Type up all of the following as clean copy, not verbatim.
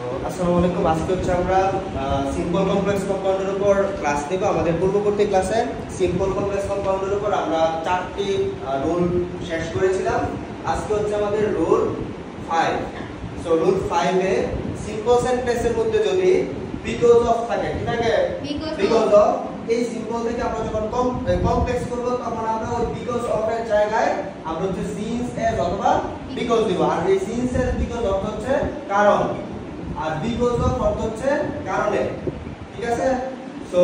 আসসালামু আলাইকুম। আজকে হচ্ছে আমরা সিম্পল কমপ্লেক্স কম্পাউন্ডের উপর ক্লাস নেব। আমাদের পূর্ববর্তী ক্লাসে সিম্পল কমপ্লেক্স কম্পাউন্ডের উপর আমরা 4টি রুল শেষ করেছিলাম। আজকে হচ্ছে আমাদের rule 5। So rule 5 a simple সেন্টেন্সের মধ্যে যদি বিকজ অফ থাকে, কি থাকে? Because of. এই সিম্পল থেকে আমরা যখন কমপ্লেক্স করব তখন আমরা ওই বিকজ অফ এর জায়গায় আমরা হচ্ছে সিন্স এজ অথবা বিকজ দিব। আর এই সিন্স এজ বিকজ অর্থ হচ্ছে কারণ, আর বিকজ অফ অর্থ হচ্ছে কারণে। ঠিক আছে? সো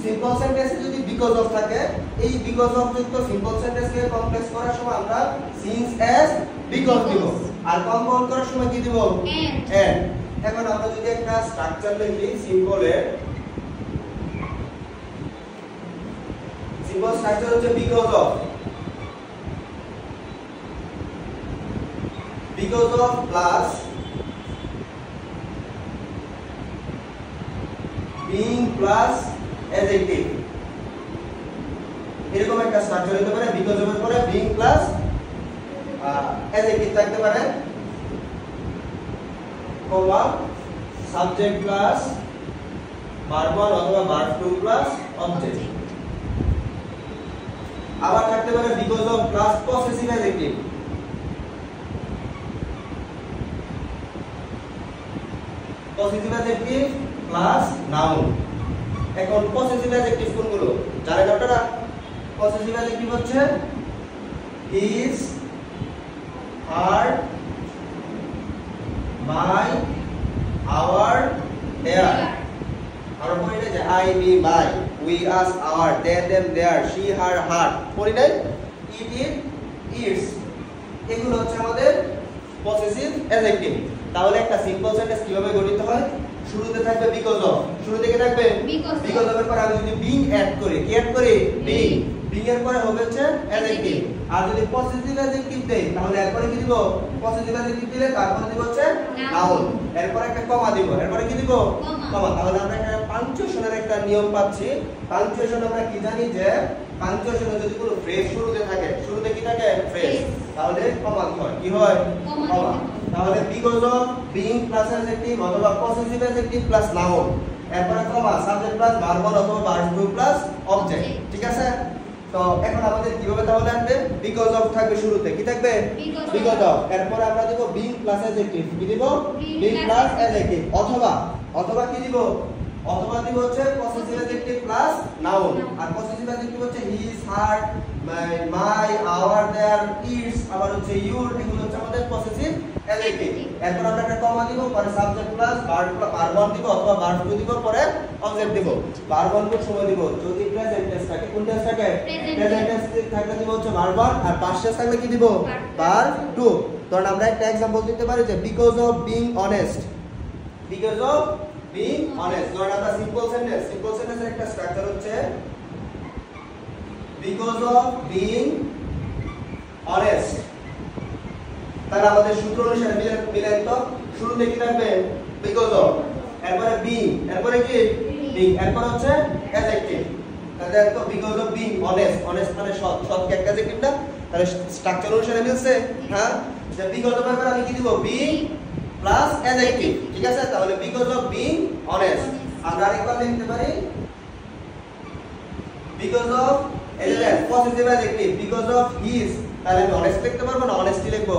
সিম্পল সেন্টেন্সে যদি বিকজ অফ থাকে, এই বিকজ অফ যুক্ত সিম্পল সেন্টেন্সকে কমপ্লেক্স করার সময় আমরা সিন্স এজ বিকজ দিব, আর কম্পাউন্ড করার সময় কি দিব? এন্ড। এখন আমরা যদি একটা স্ট্রাকচার লিখি সিম্পলের, সিম্পল স্ট্রাকচার হচ্ছে because of plus being plus adjective. এরকম একটা স্ট্রাকচার হতে পারে। বিকজ অফ এর পরে being প্লাস অ্যাডজেক্টিভ থাকতে পারে, কমা সাবজেক্ট প্লাস ভার্ব 1 অথবা ভার্ব 2 প্লাস অবজেক্ট। আবার থাকতে পারে because of plus possessive adjective, possessive adjective plus noun. এখন পসেসিভ অ্যাডজেক্টিভ কোনগুলো জানেন আপনারা? পসেসিভ অ্যাডজেক্টিভ হচ্ছে his, her, my, our, their. আর পরে যে I, me, my, we, us, our, they, them, their, she, her, her, পরে নাই ইট, ইট, ইটস। এগুলো হচ্ছে আমাদের পসেসিভ অ্যাডজেক্টিভ। তাহলে একটা সিম্পল সেন্টেন্স কিভাবে গঠিত হয়? শুরুতে থাকবে বিকজ অফ। শুরুতে কি থাকবে? বিকজ অফ এর পরে আমি যদি বিং অ্যাড করি, কি অ্যাড করি? বিং। বিং এর পরে হবে হচ্ছে অ্যাডজেক্টিভ। আর যদি পসেসিভ অ্যাডজেক্টিভ দেই তাহলে এরপরে কি দিব? পসেসিভ অ্যাডজেক্টিভ দিলে তারপরে দিব হচ্ছে নাউন। এরপর একটা কমা দিব। এরপরে কি দিব? কমা। তাহলে আমরা একটা পাঞ্চুয়েশনের একটা নিয়ম পাচ্ছি। পাঞ্চুয়েশন আমরা কি জানি যে পাঞ্চুয়েশনে যদি কোনো ফ্রেজ শুরুতে থাকে, শুরুতে কি থাকে? ফ্রেজ, তাহলে কমা হয়। কি হয়? কমা। তাহলে because of being plus adjective অথবা পসেসিভ অ্যাডজেক্টিভ প্লাস নাউন, এরপরে কমা সাবজেক্ট প্লাস ভার্ব 1 অথবা ভার্ব 2 প্লাস অবজেক্ট। ঠিক আছে? তো এখন আমাদের কিভাবে তাহলে আসবে? বিকজ অফ থাকবে শুরুতে, কি থাকবে? Because of. এরপর আমরা দেব বিং প্লাস অ্যাডজেক্টিভ, কি দেব? Being plus adjective. অথবা কি দিব? অথবা দিব হচ্ছে পসেসিভ অ্যাডজেক্টিভ প্লাস নাউন। আর পসেসিভ অ্যাডজেক্টিভ হচ্ছে his, her, my, our, their, its, আবার হচ্ছে ইউর। এগুলো হচ্ছে আমাদের পসেসিভ অ্যাডজেক্টিভ। এরপর আমরা একটা কমা দিব, পরে সাবজেক্ট প্লাস ভার্ব 1 দিব অথবা ভার্ব 2 দিব, পরে অবজেক্ট দিব। ভার্ব 1 এর সময় দিব যদি প্রেজেন্ট টেন্স থাকে। কোন টেন্স থাকে? প্রেজেন্ট টেন্স থাকলে দিব হচ্ছে ভার্ব 1, আর পাস্ট টেন্স থাকলে কি দিব? ভার্ব 2। ধরুন আমরা একটা एग्जांपल দিতে পারি যে because of being honest. Because of being honest. ধরুন আমরা সিম্পল সেন্টেন্সের একটা স্ট্রাকচার হচ্ছে বিকজ অফ বিং অনেস্ট। তাহলে আমাদের সূত্র অনুসারে মিলান তো শুরুতে কি থাকবে? বিকজ অফ, এরপরে বিং, এরপরে কি? বিং, এরপর হচ্ছে অ্যাডজেক্টিভ। তাহলে তো because of being honest, honest মানে সৎ, সৎ কি একটা অ্যাডজেক্টিভ না? তাহলে স্ট্রাকচার অনুসারে মিলছে। হ্যাঁ, যে বিকজ অফ এর পরে আমি কি দিব? Being plus adjective. ঠিক আছে? তাহলে বিকজ অফ বিং অনেস্ট। আমরা আরেকবার লিখতে পারি because of element possessive adjective because of his. তাহলে আমি অনেস্ট লিখতে পারবো না অনেস্টি লিখবো?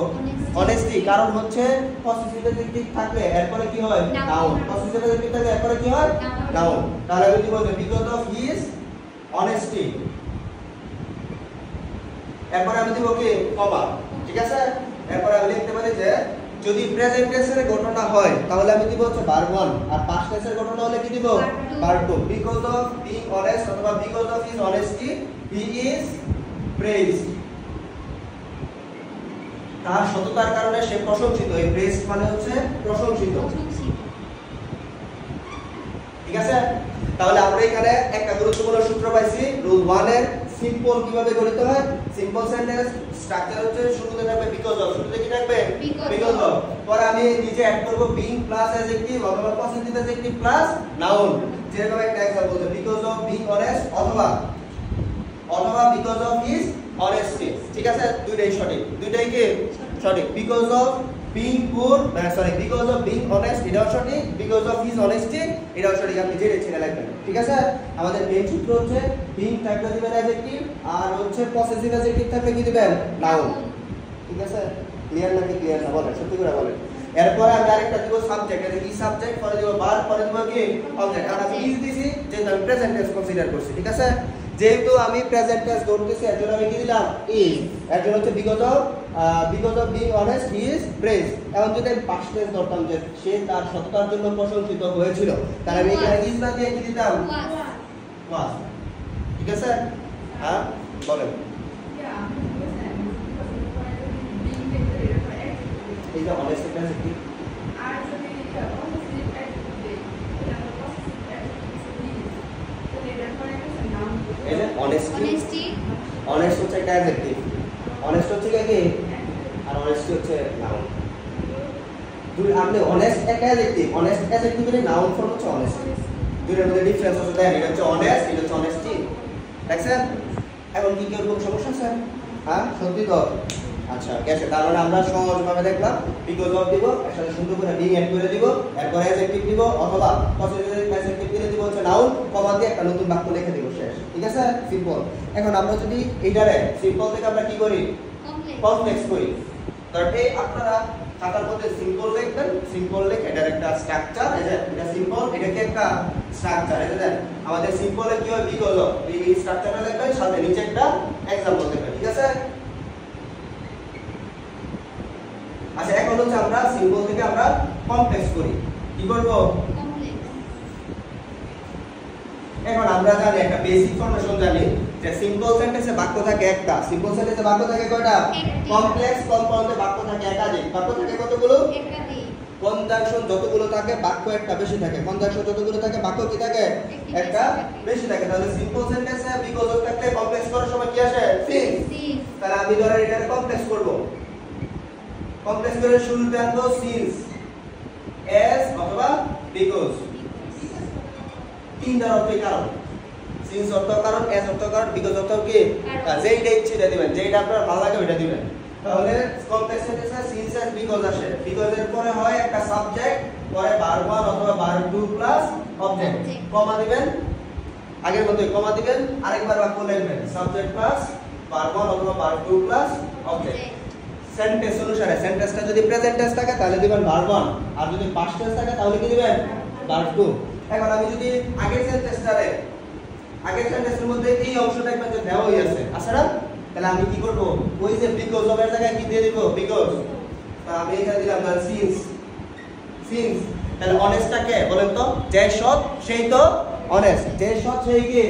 অনেস্টি। কারণ হচ্ছে পসেসিভ অ্যাডজেক্টিভ থাকলে এরপরে কি হয়? নাউন। পসেসিভ অ্যাডজেক্টিভ থাকলে এরপরে কি হয়? নাউন। তাহলে আমি দিব যে বিকজ অফ হিজ অনেস্টি, এরপরে আমি দিব কি? কমা। ঠিক আছে? এরপরে আমি লিখতে পারি যে যদি প্রেজেন্ট টেন্সের ঘটনা হয় তাহলে আমি দিব হচ্ছে ভার্ব 1, আর পাস্ট টেন্সের ঘটনা হলে কি দিব? Verb 2। Because of being honest অথবা because of his honesty he is praised. তার সততার কারণে সে প্রশংসিত। এই প্রেইজড মানে হচ্ছে প্রশংসিত। ঠিক আছে? তাহলে আমরা এখানে একটা গুরুত্বপূর্ণ সূত্র পাইছি রুল 1 এর। সিম্পল কিভাবে গঠিত হয়? সিম্পল সেন্টেন্স স্ট্রাকচার হচ্ছে শুরুতে থাকবে বিকজ অফ। শুরুতে কি থাকবে? Because of. পরে আমি নিচে অ্যাড করব বিং প্লাস অ্যাডজেক্টিভ অথবা পসেসিভ অ্যাডজেক্টিভ প্লাস নাউন। যেরকম একটা एग्जांपल বলতে বিকজ অফ বিং অনেস্ট অথবা বিকজ অফ হিজ অনেস্টি। ঠিক আছে? দুইটাই সঠিক, দুইটাই কি সঠিক। Because of being poor sorry because of being honest এটাও সঠিক, because of his honesty এটাও সঠিক। আপনি যেটা ছেড়ে লাগবেন, ঠিক আছে। আমাদের মেইন সূত্র হচ্ছে being থাকলে দিবেন অ্যাডজেক্টিভ, আর হচ্ছে পসেসিভ অ্যাডজেক্টিভ থাকলে কি দিবেন নাউন, ঠিক আছে। ক্লিয়ার নাকি ক্লিয়ার না বলেন, সত্যি করে বলেন। এরপর আমরা আরেকটা দিব সাবজেক্ট, এটা কি সাবজেক্ট, পরে দিব ভার্ব, পরে দিব কি অবজেক্ট। আর আমি ইজ দিছি যেটা আমি প্রেজেন্ট টেন্স কনসিডার করছি, ঠিক আছে। যেহেতু আমি প্রেজেন্ট টেন্স ধরতেছি এর জন্য আমি কি দিলাম ইজ, এর জন্য হচ্ছে because of being honest he is praised. এখন যদি আমি পাস্ট টেন্স ধরতাম যে সে তার সততার জন্য প্রশংসিত হয়েছিল, তাহলে আমি এখানে ইজ না দিয়ে কি দিতাম ওয়াজ, ঠিক আছে। হ্যাঁ বলেন, এটা অনেস্ট টেন্স কি অনেস্টি, অনেস্ট হচ্ছে একটা অ্যাডজেক্টিভ, অনেস্ট হচ্ছে কি আর অনেস্টি হচ্ছে নাউন। দুই আপনি অনেস্ট একটা অ্যাডজেক্টিভ, অনেস্ট অ্যাডজেক্টিভের নাউন ফর্ম হচ্ছে অনেস্টি, দুইটার মধ্যে ডিফারেন্স আছে। দেখেন এটা হচ্ছে অনেস্ট, এটা হচ্ছে অনেস্টি, দেখছেন। এখন কি কেউ কোনো সমস্যা আছে? হ্যাঁ সত্যি তো, আচ্ছা গেছে। তার মানে আমরা সহজভাবে দেখলাম বিকজ অফ দিব, এর সাথে সুন্দর করে বিং এড করে দিব, এরপর অ্যাডজেক্টিভ দিব অথবা পসেসিভ অ্যাডজেক্টিভ দিয়ে দিব হচ্ছে নাউন, কমা দিয়ে একটা নতুন বাক্য লিখে দিব, শেষ, ঠিক আছে, সিম্পল। এখন আমরা যদি এইটারে সিম্পল থেকে আমরা কি করি কমপ্লেক্স করি, কারণ এই আপনারা খাতার মধ্যে সিম্পল লিখবেন, সিম্পল লিখে এটার একটা স্ট্রাকচার, এটা সিম্পল, এটা কি একটা স্ট্রাকচার, এটা দেন আমাদের সিম্পলে কি হয় বিকজ অফ এই স্ট্রাকচারটা লিখবেন, সাথে নিচে একটা एग्जांपल লিখবেন, ঠিক আছে। আচ্ছা এখন হচ্ছে আমরা সিম্পল থেকে আমরা কমপ্লেক্স করি, কি করব এখন আমরা জানি একটা বেসিক ফরমেশন জানি যে সিম্পল সেন্টেন্সে বাক্য থাকে একটা, সিম্পল সেন্টেন্সে বাক্য থাকে কয়টা, কমপ্লেক্স কম্পাউন্ডে বাক্য থাকে একাধিক, বাক্য থাকে কতগুলো একাধিক, কনজাংশন যতগুলো থাকে বাক্য একটা বেশি থাকে, কনজাংশন যতগুলো থাকে বাক্য কি থাকে একটা বেশি থাকে। তাহলে সিম্পল সেন্টেন্সে বিকজ অফ থাকলে কমপ্লেক্স করার সময় কি আসে সিন্স, তাহলে আমি ধরেন এটা কমপ্লেক্স করব, কমপ্লেক্স করে শুরুতে আনবো সিন্স, এস অথবা বিকজ, তিনটার অর্থ কারণ, সিন্স অর্থ কারণ, এস অর্থ কারণ, বিকজ অর্থ কি যেইটা ইচ্ছে এটা দিবেন, যেইটা আপনার ভালো লাগে ওইটা দিবেন। তাহলে কমপ্লেক্স সেন্টেন্সে সিন্স এস বিকজ আসে, বিকজ এর পরে হয় একটা সাবজেক্ট, পরে ভার্ব 1 অথবা ভার্ব 2 প্লাস অবজেক্ট, কমা দিবেন, আগের মতই কমা দিবেন, আরেকবার বাক্য লিখবেন সাবজেক্ট প্লাস ভার্ব 1 অথবা ভার্ব 2 প্লাস অবজেক্ট। সেন্টেন্স অনুসারে সেন্টেন্সটা যদি প্রেজেন্ট টেন্স থাকে তাহলে দিবেন ভার্ব 1, আর যদি পাস্ট টেন্স থাকে তাহলে কি দিবেন ভার্ব 2। এখন আমি যদি আগের সেন্টেন্সটারে আগের সেন্টেন্সের মধ্যে এই অংশটা একটা যে দেওয়া হই আছে না, তাহলে আমি কি করব ওই যে বিকজ অফ এর জায়গায় কি দিয়ে দিব বিকজ, তাহলে আমি এখানে দিলাম সিন্স, সিন্স তাহলে অনেস্টটাকে বলেন তো যে সৎ সেই তো অনেস্ট, যে সৎ সেই কি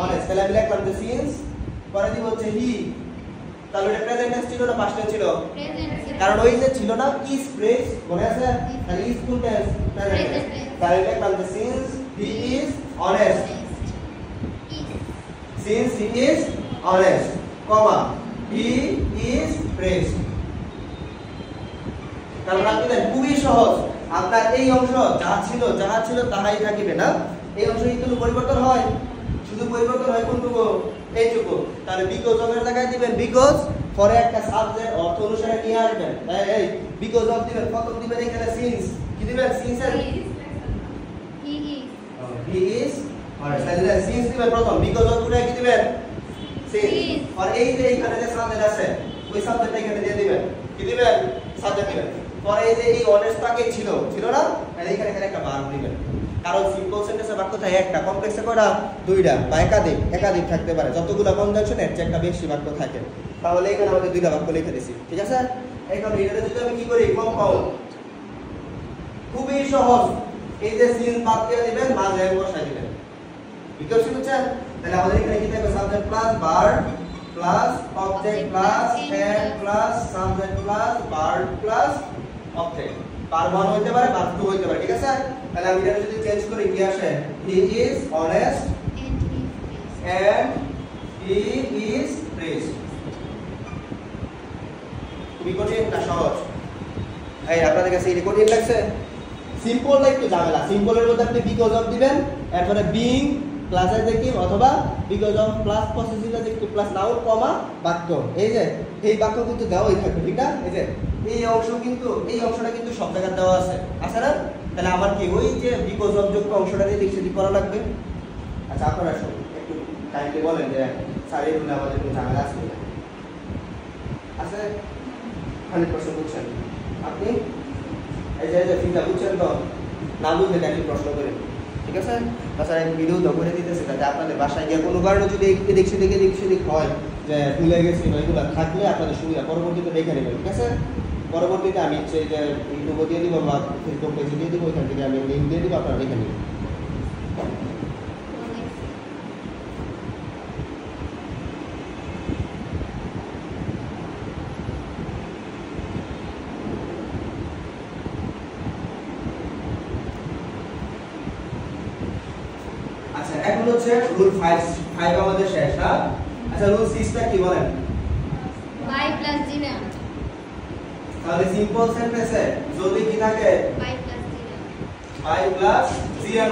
অনেস্ট, তাহলে আমি লিখলাম যে সিন্স, পরে দিব হচ্ছে হি, তাহলে এটা প্রেজেন্ট টেন্স ছিল না পাস্ট টেন্স ছিল, কারণ ওই যে ছিল না ইজ ফ্রেজ মনে আছে, তাহলে ইজ কোন টেন্স প্রেজেন্ট টেন্স, তাহলে লিখলাম যে since he is honest, since he is honest, comma he is praised. তাহলে আপনি দেখেন খুবই সহজ, আপনার এই অংশ যাহা ছিল তাহাই থাকিবে না, এই অংশ কিন্তু পরিবর্তন হয়, শুধু পরিবর্তন হয় কোনটুকু এইটুকু, তাহলে বিকজ অফ এর জায়গায় দিবেন বিকজ, পরে একটা সাবজেক্ট অর্থ অনুসারে নিয়ে আসবেন, এই বিকজ অফ দিবেন, কত দিবেন এখানে সিন্স, কি দিবেন সিন্স এর হি ইজ অনেস্ট, তাহলে সিন্স দিবেন প্রথম, বিকজ অফ পুরো কি দিবেন সিন্স, আর এই যে এখানে যে সাবজেক্ট আছে ওই সাবজেক্টটা এখানে দিয়ে দিবেন, কি দিবেন সাবজেক্ট দিবেন, পরে এই যে এই অনেস্টটাকে ছিল না, তাহলে এখানে একটা ভার্ব দিবেন, কারণ সিম্পল সেন্টেন্সে বাক্য থাকে একটা, কমপ্লেক্সে কয়টা দুইটা বা একাধিক থাকতে পারে, যতগুলো কনজাংশন এর চেয়ে একটা বেশি বাক্য থাকে, তাহলে এখানে আমাদের দুইটা বাক্য লিখে দিছি, ঠিক আছে। এখন এটাতে যদি আমি কি করি কম্পাউন্ড, খুবই সহজ, এই যে সিন বাদ দিয়ে দিবেন মাঝে বসাই দিবেন, বুঝতে পারছেন, তাহলে আমাদের এখানে কি থাকবে subject plus verb plus object plus had plus subject plus verb plus object, verb 1 হইতে পারে ভার্ব 2 হইতে পারে, ঠিক আছে। তাহলে আমি এটা যদি চেঞ্জ করি কি আসে, he is honest and he is praised, খুবই কঠিন না সহজ? এই আপনাদের কাছে এটা কঠিন লাগছে? সিম্পলটা একটু ঝামেলা, সিম্পলের মধ্যে আপনি বিকজ অফ দিবেন, এরপরে বিং প্লাস অ্যাডজেক্টিভ অথবা because of plus possessive adjective plus noun comma বাক্য, এই যে এই বাক্য কিন্তু দেওয়াই থাকবে, ঠিক না? এই যে এই অংশটা কিন্তু সব জায়গায় দেওয়া আছে, আছে না? তাহলে আমার কি ওই যে বিকজ অফ যুক্ত অংশটা দিয়ে দেখছি করা লাগবে। আচ্ছা আপনারা একটু কাইন্ডলি বলেন যে স্যার এগুলো আমাদের কোনো ঝামেলা আছে কিনা? আছে? 100% বুঝছেন আপনি? এই যে ফিজা বুঝছেন তো? না বুঝলে কাইন্ডলি প্রশ্ন করেন, ঠিক আছে? তাছাড়া আমি ভিডিও তো করে দিতেছি যাতে আপনাদের বাসায় গিয়ে কোনো কারণে যদি দেখছি হয় যে ভুলে গেছি বা এগুলো থাকলে আপনাদের সুবিধা পরবর্তীতে দেখে নেবেন, ঠিক আছে? পরবর্তীতে আমি হচ্ছে যে ইউটিউবে দিয়ে দিব বা ফেসবুক পেজে দিয়ে দিব, ওইখান থেকে আমি লিঙ্ক দিয়ে দিব, আপনারা দেখে নেবেন। আচ্ছা এখন হচ্ছে রুল 5 আমাদের শেষ, হ্যাঁ? আচ্ছা রুল 6টা কি বলেন? y plus g না, তাহলে সিম্পল সেন্টেন্সে যদি কি থাকে y plus g না, y plus g এর